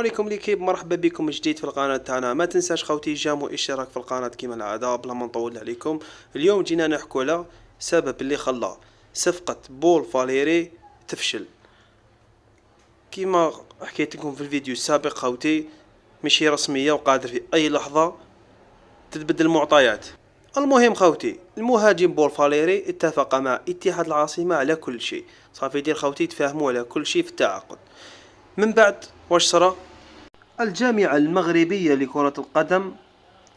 عليكم ليكيب، مرحبا بكم جديد في القناة تاعنا. ما تنساش خوتي جام واشتراك في القناة كيما العادة. بلا ما نطول عليكم، اليوم جينا نحكو على سبب اللي خلى صفقة بول فاليري تفشل. كيما حكيت لكم في الفيديو السابق خوتي، ماشي رسمية وقادر في اي لحظة تتبدل المعطيات. المهم خوتي، المهاجم بول فاليري اتفق مع اتحاد العاصمة على كل شيء، صافي دير خوتي تفاهموا على كل شيء في التعاقد. من بعد واش صرا؟ الجامعة المغربية لكرة القدم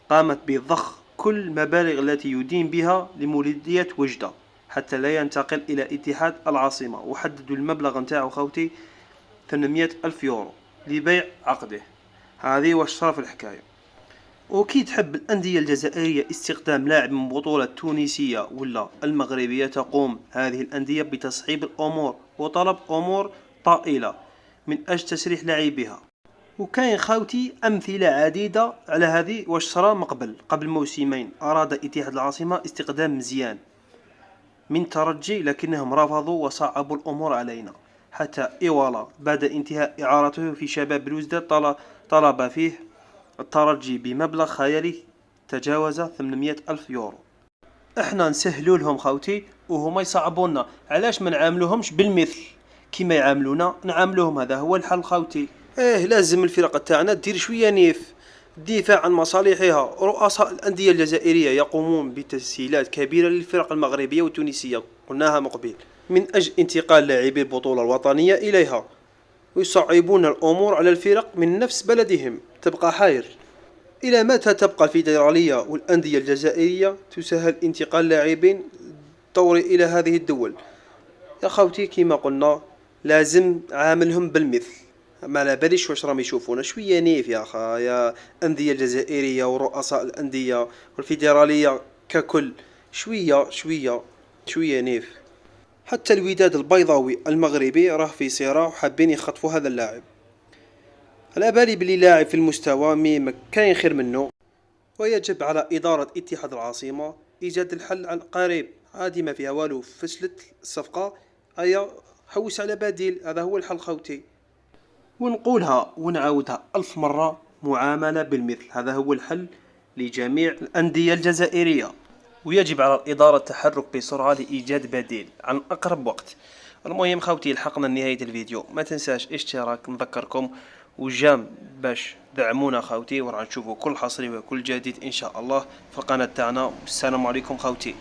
قامت بضخ كل المبالغ التي يدين بها لمولودية وجدة حتى لا ينتقل إلى اتحاد العاصمة، وحددوا المبلغ نتاعو خوتي 800 ألف يورو لبيع عقده. هذه واش صرا في الحكاية. وكي تحب الأندية الجزائرية استخدام لاعب من بطولة تونسية ولا المغربية، تقوم هذه الأندية بتصعيب الأمور وطلب أمور طائلة من أجل تسريح لاعبيها. وكاين خاوتي أمثلة عديدة على هذه واش صرا قبل موسمين. أراد اتحاد العاصمة استخدام مزيان من ترجي، لكنهم رفضوا وصعبوا الأمور علينا، حتى إيوالا بعد انتهاء إعارته في شباب بلوزداد طلب فيه الترجي بمبلغ خيالي تجاوز 800 ألف يورو. احنا نسهلوا لهم خوتي وهما يصعبونا. علاش ما نعاملوهمش بالمثل كيما يعاملونا؟ نعاملوهم، هذا هو الحل خوتي. لازم الفرق تاعنا دير شويه نيف، الدفاع عن مصالحها. رؤساء الأندية الجزائرية يقومون بتسهيلات كبيرة للفرق المغربية والتونسية، قلناها مقبل، من أجل انتقال لاعبي البطولة الوطنية إليها، ويصعبون الأمور على الفرق من نفس بلدهم. تبقى حير، إلى متى تبقى الفيدرالية والأندية الجزائرية تسهل انتقال لاعبين دوري إلى هذه الدول؟ يا خوتي كيما قلنا لازم عاملهم بالمثل. ما على باليش واش راهم يشوفونا شويه نيف يا اخا، يا أندية الجزائرية ورؤساء الأندية والفيدرالية ككل، شويه نيف. حتى الوداد البيضاوي المغربي راه في صراع وحابين يخطفوا هذا اللاعب. على بالي بلي لاعب في المستوى مي كاين خير منه، ويجب على إدارة اتحاد العاصمة إيجاد الحل عن قريب. عادي ما فيها والو، فشلت الصفقة هيا حوس على بديل، هذا هو الحل خوتي. ونقولها ونعاودها ألف مرة، معاملة بالمثل، هذا هو الحل لجميع الأندية الجزائرية. ويجب على الإدارة التحرك بسرعة لإيجاد بديل عن أقرب وقت. المهم خوتي، لحقنا لنهاية الفيديو. ما تنساش اشتراك، نذكركم وجام باش دعمونا خوتي، وراح نشوفوا كل حصري وكل جديد إن شاء الله في القناة تاعنا. والسلام عليكم خوتي.